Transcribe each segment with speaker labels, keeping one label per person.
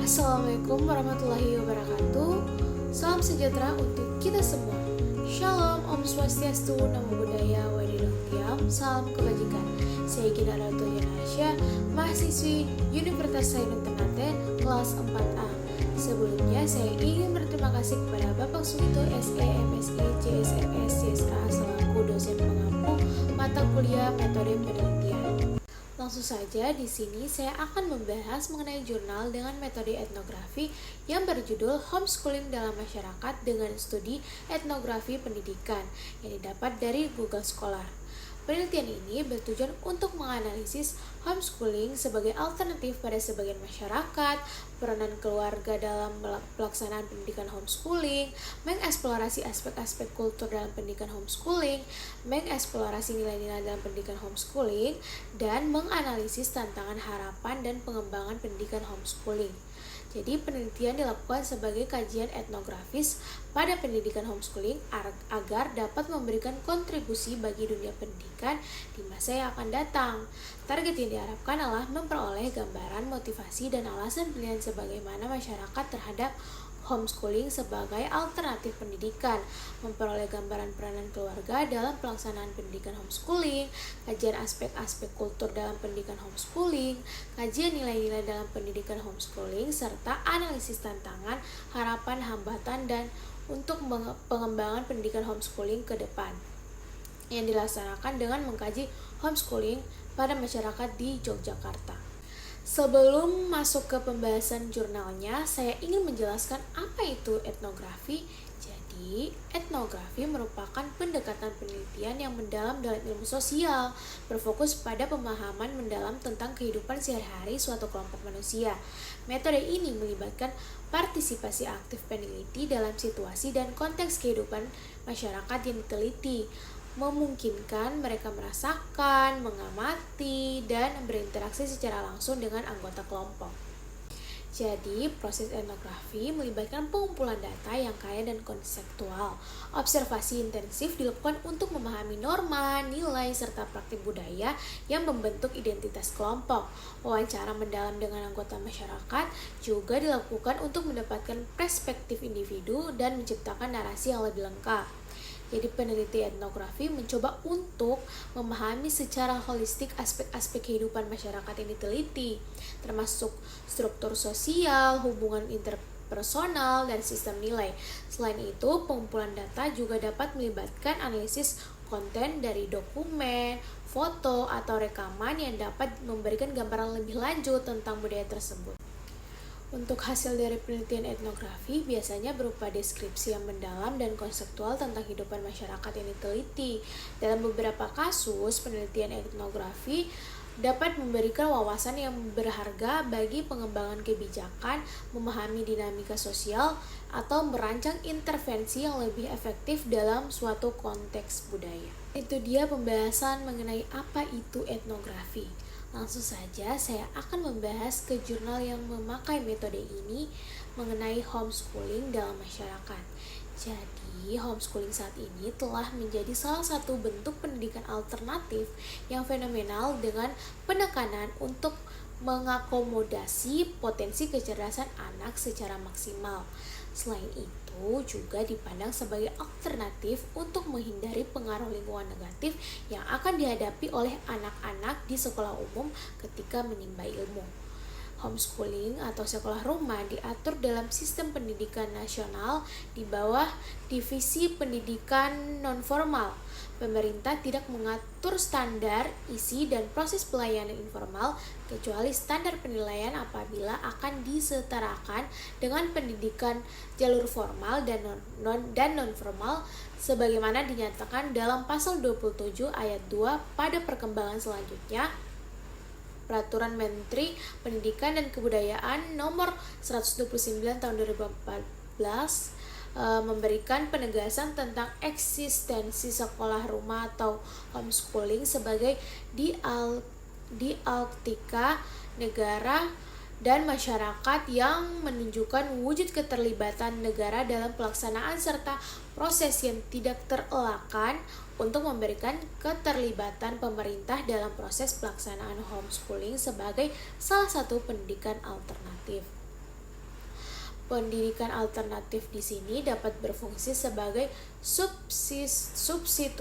Speaker 1: Assalamualaikum warahmatullahi wabarakatuh. Salam sejahtera untuk kita semua. Shalom, Om Swastiastu, Namo Buddhaya, Wadidong Tiam, salam kebajikan. Saya Gina Ratu Yanasya, mahasiswi Universitas Sainun Ternate, kelas 4A. Sebelumnya saya ingin berterima kasih kepada Bapak Sugito SE, MSI, JSRS, CSA selaku dosen pengampu mata kuliah metode penelitian. Langsung saja di sini saya akan membahas mengenai jurnal dengan metode etnografi yang berjudul Homeschooling dalam Masyarakat dengan Studi Etnografi Pendidikan yang didapat dari Google Scholar. Penelitian ini bertujuan untuk menganalisis homeschooling sebagai alternatif pada sebagian masyarakat, peranan keluarga dalam pelaksanaan pendidikan homeschooling, mengeksplorasi aspek-aspek kultur dalam pendidikan homeschooling, mengeksplorasi nilai-nilai dalam pendidikan homeschooling, dan menganalisis tantangan harapan dan pengembangan pendidikan homeschooling. Jadi penelitian dilakukan sebagai kajian etnografis pada pendidikan homeschooling agar dapat memberikan kontribusi bagi dunia pendidikan di masa yang akan datang. Target yang diharapkan adalah memperoleh gambaran motivasi dan alasan pilihan sebagaimana masyarakat terhadap homeschooling sebagai alternatif pendidikan, memperoleh gambaran peranan keluarga dalam pelaksanaan pendidikan homeschooling, kajian aspek-aspek kultur dalam pendidikan homeschooling, kajian nilai-nilai dalam pendidikan homeschooling, serta analisis tantangan, harapan, hambatan, dan untuk pengembangan pendidikan homeschooling ke depan yang dilaksanakan dengan mengkaji homeschooling pada masyarakat di Yogyakarta. Sebelum masuk ke pembahasan jurnalnya, saya ingin menjelaskan apa itu etnografi. Jadi, etnografi merupakan pendekatan penelitian yang mendalam dalam ilmu sosial, berfokus pada pemahaman mendalam tentang kehidupan sehari-hari suatu kelompok manusia. Metode ini melibatkan partisipasi aktif peneliti dalam situasi dan konteks kehidupan masyarakat yang diteliti, memungkinkan mereka merasakan, mengamati, dan berinteraksi secara langsung dengan anggota kelompok. Jadi, proses etnografi melibatkan pengumpulan data yang kaya dan konseptual. Observasi intensif dilakukan untuk memahami norma, nilai, serta praktik budaya yang membentuk identitas kelompok. Wawancara mendalam dengan anggota masyarakat juga dilakukan untuk mendapatkan perspektif individu dan menciptakan narasi yang lebih lengkap. Jadi peneliti etnografi mencoba untuk memahami secara holistik aspek-aspek kehidupan masyarakat yang diteliti, termasuk struktur sosial, hubungan interpersonal, dan sistem nilai. Selain itu, pengumpulan data juga dapat melibatkan analisis konten dari dokumen, foto, atau rekaman yang dapat memberikan gambaran lebih lanjut tentang budaya tersebut. Untuk hasil dari penelitian etnografi biasanya berupa deskripsi yang mendalam dan konseptual tentang kehidupan masyarakat yang diteliti. Dalam beberapa kasus, penelitian etnografi dapat memberikan wawasan yang berharga bagi pengembangan kebijakan, memahami dinamika sosial, atau merancang intervensi yang lebih efektif dalam suatu konteks budaya. Itu dia pembahasan mengenai apa itu etnografi. Langsung saja saya akan membahas ke jurnal yang memakai metode ini mengenai homeschooling dalam masyarakat. Jadi, homeschooling saat ini telah menjadi salah satu bentuk pendidikan alternatif yang fenomenal dengan penekanan untuk mengakomodasi potensi kecerdasan anak secara maksimal. Selain itu, juga dipandang sebagai alternatif untuk menghindari pengaruh lingkungan negatif yang akan dihadapi oleh anak-anak di sekolah umum ketika menimba ilmu. Homeschooling atau sekolah rumah diatur dalam sistem pendidikan nasional di bawah divisi pendidikan nonformal. Pemerintah tidak mengatur standar, isi, dan proses pelayanan informal kecuali standar penilaian apabila akan disetarakan dengan pendidikan jalur formal dan non-formal sebagaimana dinyatakan dalam pasal 27 ayat 2 pada perkembangan selanjutnya Peraturan Menteri Pendidikan dan Kebudayaan Nomor 129 Tahun 2014 memberikan penegasan tentang eksistensi sekolah rumah atau homeschooling sebagai dialektika negara dan masyarakat yang menunjukkan wujud keterlibatan negara dalam pelaksanaan serta proses yang tidak terelakkan untuk memberikan keterlibatan pemerintah dalam proses pelaksanaan homeschooling sebagai salah satu pendidikan alternatif. Pendidikan alternatif di sini dapat berfungsi sebagai substitusi,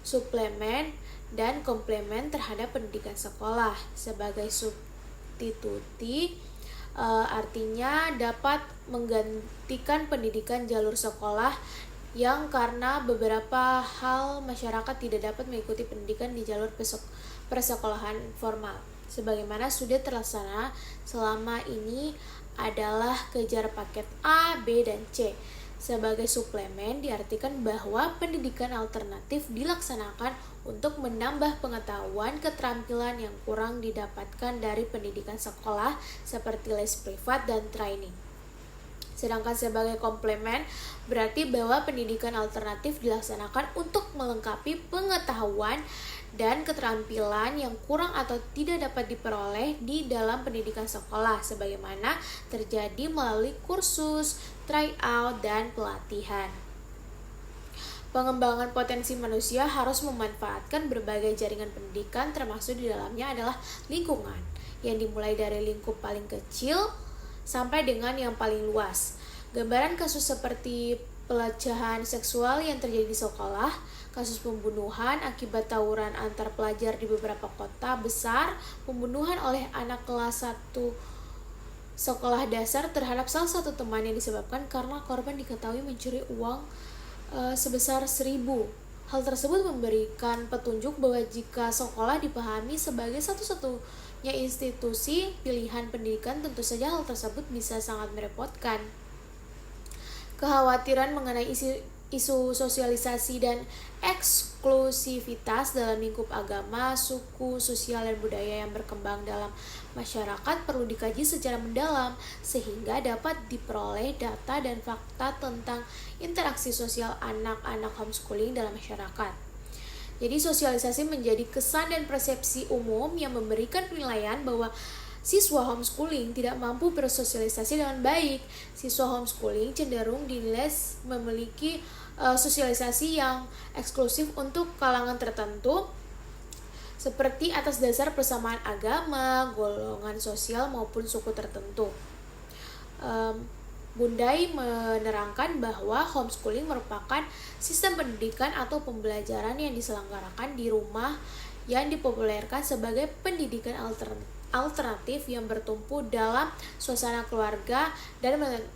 Speaker 1: suplemen, dan komplement terhadap pendidikan sekolah. Sebagai substitusi artinya dapat menggantikan pendidikan jalur sekolah yang karena beberapa hal masyarakat tidak dapat mengikuti pendidikan di jalur persekolahan formal. Sebagaimana sudah terlaksana selama ini adalah kejar paket A, B, dan C. Sebagai suplemen diartikan bahwa pendidikan alternatif dilaksanakan untuk menambah pengetahuan keterampilan yang kurang didapatkan dari pendidikan sekolah seperti les privat dan training. Sedangkan sebagai komplemen berarti bahwa pendidikan alternatif dilaksanakan untuk melengkapi pengetahuan dan keterampilan yang kurang atau tidak dapat diperoleh di dalam pendidikan sekolah sebagaimana terjadi melalui kursus, tryout, dan pelatihan. Pengembangan potensi manusia harus memanfaatkan berbagai jaringan pendidikan termasuk di dalamnya adalah lingkungan yang dimulai dari lingkup paling kecil sampai dengan yang paling luas. Gambaran kasus seperti pelecehan seksual yang terjadi di sekolah, kasus pembunuhan akibat tawuran antar pelajar di beberapa kota besar, pembunuhan oleh anak kelas 1 sekolah dasar terhadap salah satu teman yang disebabkan karena korban diketahui mencuri uang sebesar 1.000. Hal tersebut memberikan petunjuk bahwa jika sekolah dipahami sebagai satu-satunya institusi pilihan pendidikan, tentu saja hal tersebut bisa sangat merepotkan. Kekhawatiran mengenai isu sosialisasi dan eksklusivitas dalam lingkup agama, suku, sosial, dan budaya yang berkembang dalam masyarakat perlu dikaji secara mendalam sehingga dapat diperoleh data dan fakta tentang interaksi sosial anak-anak homeschooling dalam masyarakat. Jadi sosialisasi menjadi kesan dan persepsi umum yang memberikan penilaian bahwa siswa homeschooling tidak mampu bersosialisasi dengan baik. Siswa homeschooling cenderung dinilai memiliki sosialisasi yang eksklusif untuk kalangan tertentu seperti atas dasar persamaan agama, golongan sosial maupun suku tertentu. Bundai menerangkan bahwa homeschooling merupakan sistem pendidikan atau pembelajaran yang diselenggarakan di rumah yang dipopulerkan sebagai pendidikan alternatif yang bertumpu dalam suasana keluarga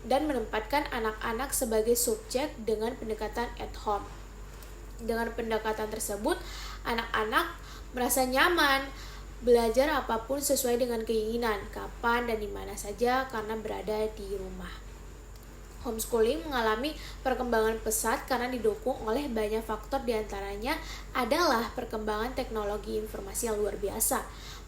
Speaker 1: dan menempatkan anak-anak sebagai subjek dengan pendekatan at home. Dengan pendekatan tersebut, anak-anak merasa nyaman belajar apapun sesuai dengan keinginan, kapan dan di mana saja karena berada di rumah. Homeschooling mengalami perkembangan pesat karena didukung oleh banyak faktor, diantaranya adalah perkembangan teknologi informasi yang luar biasa,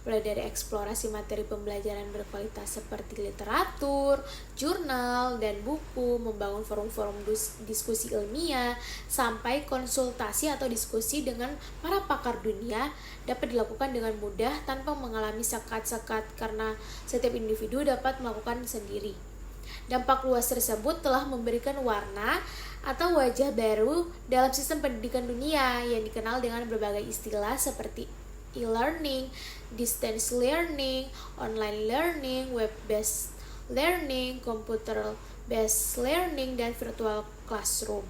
Speaker 1: mulai dari eksplorasi materi pembelajaran berkualitas seperti literatur, jurnal, dan buku, membangun forum-forum diskusi ilmiah, sampai konsultasi atau diskusi dengan para pakar dunia dapat dilakukan dengan mudah tanpa mengalami sekat-sekat karena setiap individu dapat melakukan sendiri. Dampak luas tersebut telah memberikan warna atau wajah baru dalam sistem pendidikan dunia yang dikenal dengan berbagai istilah seperti e-learning, distance learning, online learning, web-based learning, computer-based learning, dan virtual classroom,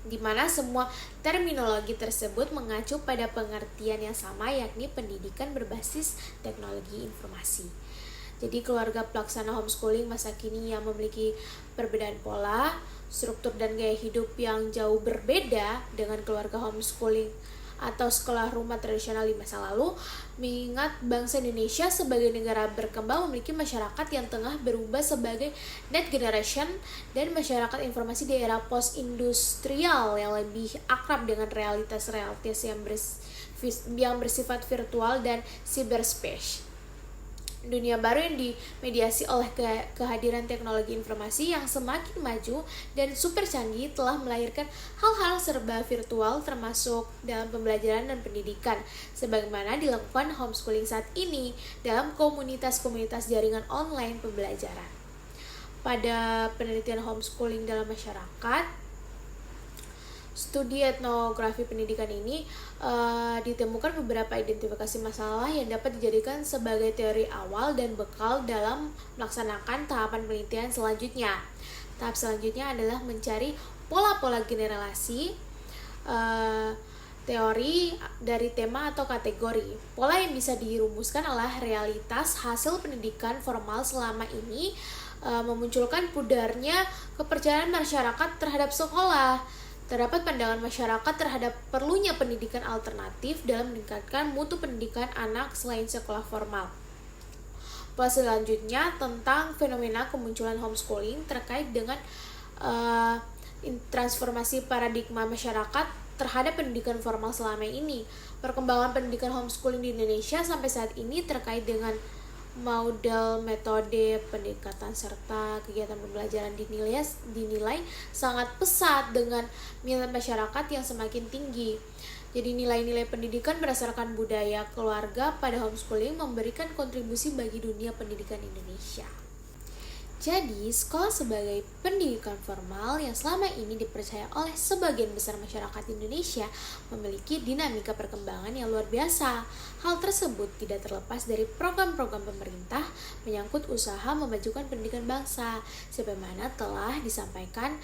Speaker 1: di mana semua terminologi tersebut mengacu pada pengertian yang sama, yakni pendidikan berbasis teknologi informasi. Jadi keluarga pelaksana homeschooling masa kini yang memiliki perbedaan pola, struktur, dan gaya hidup yang jauh berbeda dengan keluarga homeschooling atau sekolah rumah tradisional di masa lalu, mengingat bangsa Indonesia sebagai negara berkembang memiliki masyarakat yang tengah berubah sebagai net generation dan masyarakat informasi di era post-industrial yang lebih akrab dengan realitas yang bersifat virtual dan cyberspace. Dunia baru yang dimediasi oleh kehadiran teknologi informasi yang semakin maju dan super canggih telah melahirkan hal-hal serba virtual termasuk dalam pembelajaran dan pendidikan, sebagaimana dilakukan homeschooling saat ini dalam komunitas-komunitas jaringan online pembelajaran. Pada penelitian homeschooling dalam masyarakat, Studi etnografi pendidikan ini ditemukan beberapa identifikasi masalah yang dapat dijadikan sebagai teori awal dan bekal dalam melaksanakan tahapan penelitian selanjutnya. Tahap selanjutnya adalah mencari pola-pola generalisasi teori dari tema atau kategori. Pola yang bisa dirumuskan adalah realitas hasil pendidikan formal selama ini memunculkan pudarnya kepercayaan masyarakat terhadap sekolah. Terdapat pandangan masyarakat terhadap perlunya pendidikan alternatif dalam meningkatkan mutu pendidikan anak selain sekolah formal. Pola selanjutnya tentang fenomena kemunculan homeschooling terkait dengan transformasi paradigma masyarakat terhadap pendidikan formal selama ini. Perkembangan pendidikan homeschooling di Indonesia sampai saat ini terkait dengan model, metode, pendekatan, serta kegiatan pembelajaran dinilai sangat pesat dengan minat masyarakat yang semakin tinggi. Jadi nilai-nilai pendidikan berdasarkan budaya keluarga pada homeschooling memberikan kontribusi bagi dunia pendidikan Indonesia. Jadi, sekolah sebagai pendidikan formal yang selama ini dipercaya oleh sebagian besar masyarakat Indonesia memiliki dinamika perkembangan yang luar biasa. Hal tersebut tidak terlepas dari program-program pemerintah menyangkut usaha memajukan pendidikan bangsa, sebagaimana telah disampaikan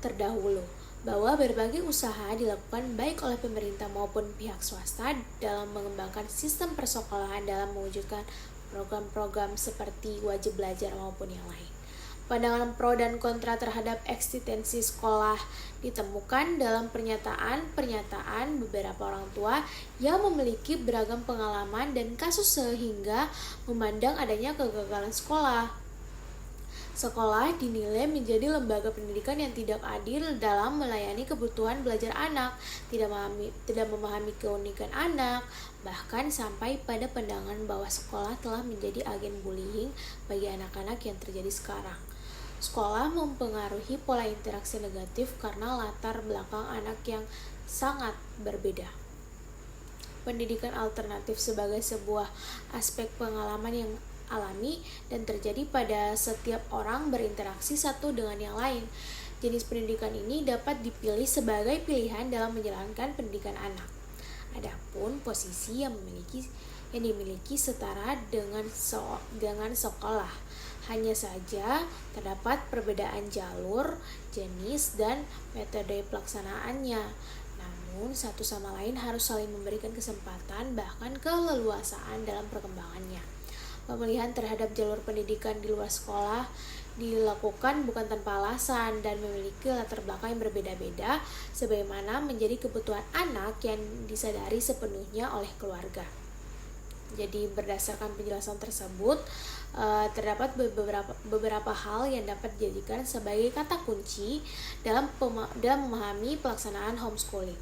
Speaker 1: terdahulu, bahwa berbagai usaha dilakukan baik oleh pemerintah maupun pihak swasta dalam mengembangkan sistem persekolahan dalam mewujudkan program-program seperti wajib belajar maupun yang lain. Pandangan pro dan kontra terhadap eksistensi sekolah ditemukan dalam pernyataan beberapa orang tua yang memiliki beragam pengalaman dan kasus sehingga memandang adanya kegagalan sekolah. Sekolah dinilai menjadi lembaga pendidikan yang tidak adil dalam melayani kebutuhan belajar anak, tidak memahami keunikan anak, bahkan sampai pada pandangan bahwa sekolah telah menjadi agen bullying bagi anak-anak yang terjadi sekarang. Sekolah mempengaruhi pola interaksi negatif karena latar belakang anak yang sangat berbeda. Pendidikan alternatif sebagai sebuah aspek pengalaman yang alami dan terjadi pada setiap orang berinteraksi satu dengan yang lain. Jenis pendidikan ini dapat dipilih sebagai pilihan dalam menjalankan pendidikan anak. Adapun posisi yang dimiliki setara dengan sekolah. Hanya saja terdapat perbedaan jalur, jenis, dan metode pelaksanaannya. Namun satu sama lain harus saling memberikan kesempatan bahkan keleluasaan dalam perkembangannya. Pemilihan terhadap jalur pendidikan di luar sekolah dilakukan bukan tanpa alasan dan memiliki latar belakang yang berbeda-beda sebagaimana menjadi kebutuhan anak yang disadari sepenuhnya oleh keluarga. Jadi berdasarkan penjelasan tersebut, terdapat beberapa hal yang dapat dijadikan sebagai kata kunci dalam memahami pelaksanaan homeschooling,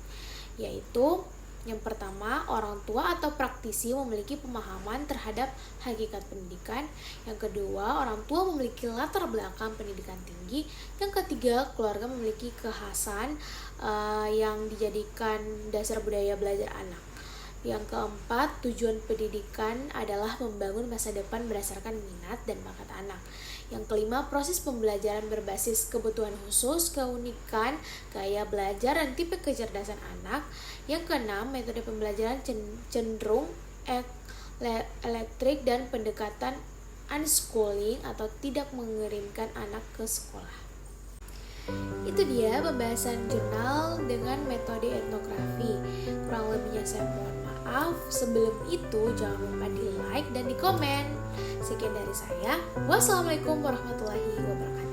Speaker 1: yaitu yang pertama, orang tua atau praktisi memiliki pemahaman terhadap hakikat pendidikan. Yang kedua, orang tua memiliki latar belakang pendidikan tinggi. Yang ketiga, keluarga memiliki kekhasan yang dijadikan dasar budaya belajar anak. Yang keempat, tujuan pendidikan adalah membangun masa depan berdasarkan minat dan bakat anak. Yang kelima, proses pembelajaran berbasis kebutuhan khusus, keunikan, gaya belajar, dan tipe kecerdasan anak. Yang keenam, metode pembelajaran cenderung elektrik dan pendekatan unschooling atau tidak mengirimkan anak ke sekolah. Itu dia pembahasan jurnal dengan metode etnografi. Kurang lebihnya saya mohon maaf. Sebelum itu jangan lupa di like dan di komen. Sekian dari saya. Wassalamualaikum warahmatullahi wabarakatuh.